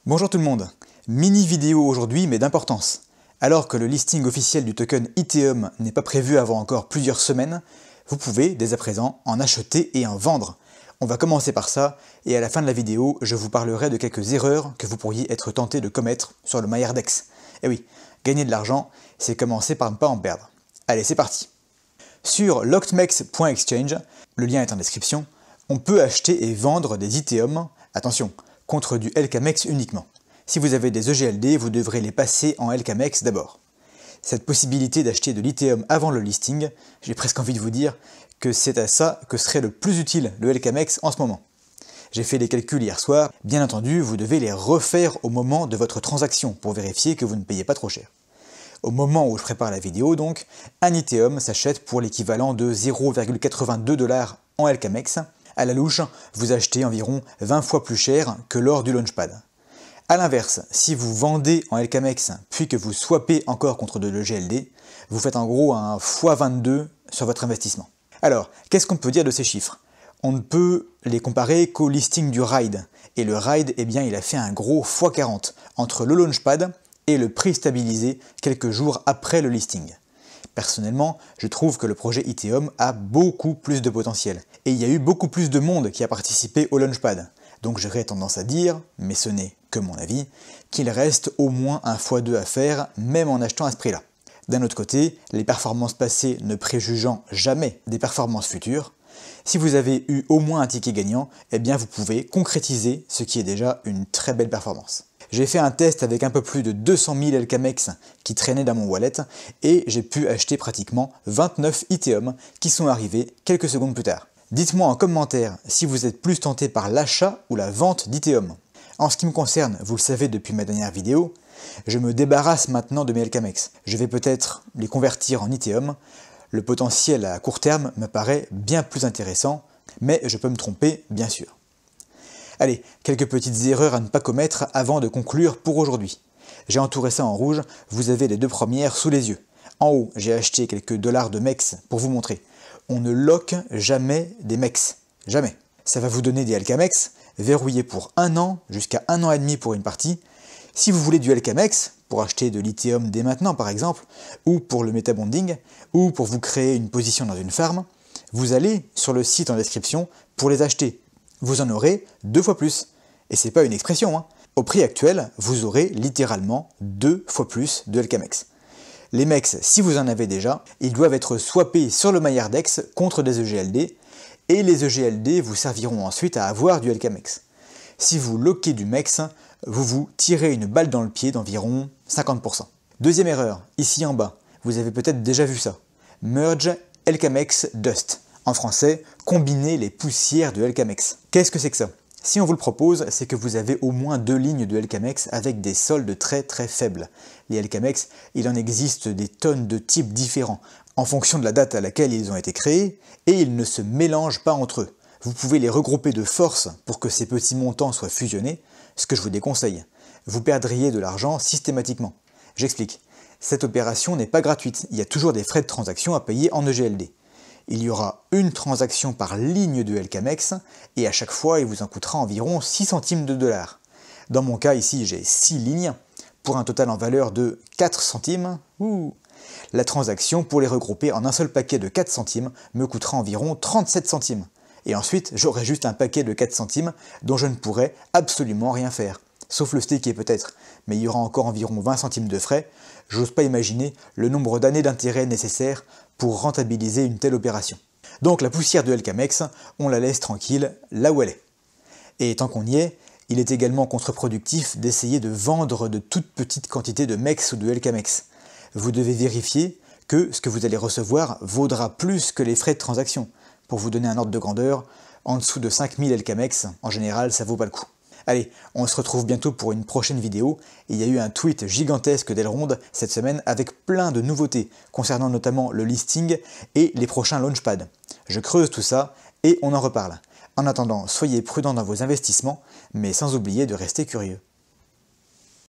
Bonjour tout le monde, mini vidéo aujourd'hui mais d'importance. Alors que le listing officiel du token Ethereum n'est pas prévu avant encore plusieurs semaines, vous pouvez dès à présent en acheter et en vendre. On va commencer par ça et à la fin de la vidéo, je vous parlerai de quelques erreurs que vous pourriez être tenté de commettre sur le MyHerdX. Et oui, gagner de l'argent, c'est commencer par ne pas en perdre. Allez, c'est parti. Sur loctmex.exchange, le lien est en description, on peut acheter et vendre des Ethereum, attention, contre du LKMex uniquement. Si vous avez des EGLD, vous devrez les passer en LKMex d'abord. Cette possibilité d'acheter de l'Ethereum avant le listing, j'ai presque envie de vous dire que c'est à ça que serait le plus utile le LKMex en ce moment. J'ai fait les calculs hier soir, bien entendu vous devez les refaire au moment de votre transaction pour vérifier que vous ne payez pas trop cher. Au moment où je prépare la vidéo donc, un Ethereum s'achète pour l'équivalent de 0,82$ en LKMex. À la louche, vous achetez environ 20 fois plus cher que lors du Launchpad. A l'inverse, si vous vendez en LKMex puis que vous swappez encore contre de l'EGLD, vous faites en gros un x22 sur votre investissement. Alors, qu'est-ce qu'on peut dire de ces chiffres? On ne peut les comparer qu'au listing du Ride. Et le Ride, eh bien, il a fait un gros x40 entre le Launchpad et le prix stabilisé quelques jours après le listing. Personnellement, je trouve que le projet Ethereum a beaucoup plus de potentiel. Et il y a eu beaucoup plus de monde qui a participé au Launchpad. Donc j'aurais tendance à dire, mais ce n'est que mon avis, qu'il reste au moins un x2 à faire, même en achetant à ce prix-là. D'un autre côté, les performances passées ne préjugeant jamais des performances futures, si vous avez eu au moins un ticket gagnant, eh bien vous pouvez concrétiser ce qui est déjà une très belle performance. J'ai fait un test avec un peu plus de 200 000 LKMex qui traînaient dans mon wallet et j'ai pu acheter pratiquement 29 Ethereum qui sont arrivés quelques secondes plus tard. Dites-moi en commentaire si vous êtes plus tenté par l'achat ou la vente d'Ethereum. En ce qui me concerne, vous le savez depuis ma dernière vidéo, je me débarrasse maintenant de mes LKMex. Je vais peut-être les convertir en Ethereum. Le potentiel à court terme me paraît bien plus intéressant, mais je peux me tromper bien sûr. Allez, quelques petites erreurs à ne pas commettre avant de conclure pour aujourd'hui. J'ai entouré ça en rouge, vous avez les deux premières sous les yeux. En haut, j'ai acheté quelques dollars de MEX pour vous montrer. On ne lock jamais des MEX, jamais. Ça va vous donner des LKMex, verrouillés pour 1 an, jusqu'à 1 an et demi pour une partie. Si vous voulez du LKMex, pour acheter de l'Ethereum dès maintenant par exemple, ou pour le metabonding, ou pour vous créer une position dans une farm, vous allez sur le site en description pour les acheter. Vous en aurez 2 fois plus. Et c'est pas une expression, hein. Au prix actuel, vous aurez littéralement 2 fois plus de LKMex. Les MEX, si vous en avez déjà, ils doivent être swappés sur le MyHerdX contre des EGLD, et les EGLD vous serviront ensuite à avoir du LKMex. Si vous loquez du MEX, vous vous tirez une balle dans le pied d'environ 50%. Deuxième erreur, ici en bas, vous avez peut-être déjà vu ça. Merge LKMex Dust. En français, combiner les poussières de LKMex. Qu'est-ce que c'est que ça? Si on vous le propose, c'est que vous avez au moins 2 lignes de LKMex avec des soldes très très faibles. Les LKMex, il en existe des tonnes de types différents, en fonction de la date à laquelle ils ont été créés, et ils ne se mélangent pas entre eux. Vous pouvez les regrouper de force pour que ces petits montants soient fusionnés, ce que je vous déconseille. Vous perdriez de l'argent systématiquement. J'explique. Cette opération n'est pas gratuite, il y a toujours des frais de transaction à payer en EGLD. Il y aura une transaction par ligne de LKMex, et à chaque fois il vous en coûtera environ 6 centimes de dollars. Dans mon cas ici j'ai 6 lignes, pour un total en valeur de 4 centimes. La transaction pour les regrouper en un seul paquet de 4 centimes me coûtera environ 37 centimes. Et ensuite j'aurai juste un paquet de 4 centimes dont je ne pourrai absolument rien faire. Sauf le staker peut-être, mais il y aura encore environ 20 centimes de frais. J'ose pas imaginer le nombre d'années d'intérêt nécessaires pour rentabiliser une telle opération. Donc la poussière de LKMex, on la laisse tranquille là où elle est. Et tant qu'on y est, il est également contre-productif d'essayer de vendre de toutes petites quantités de MEX ou de LKMex. Vous devez vérifier que ce que vous allez recevoir vaudra plus que les frais de transaction. Pour vous donner un ordre de grandeur, en dessous de 5000 LKMex, en général, ça vaut pas le coup. Allez, on se retrouve bientôt pour une prochaine vidéo. Il y a eu un tweet gigantesque d'Elrond cette semaine avec plein de nouveautés concernant notamment le listing et les prochains launchpads. Je creuse tout ça et on en reparle. En attendant, soyez prudents dans vos investissements, mais sans oublier de rester curieux.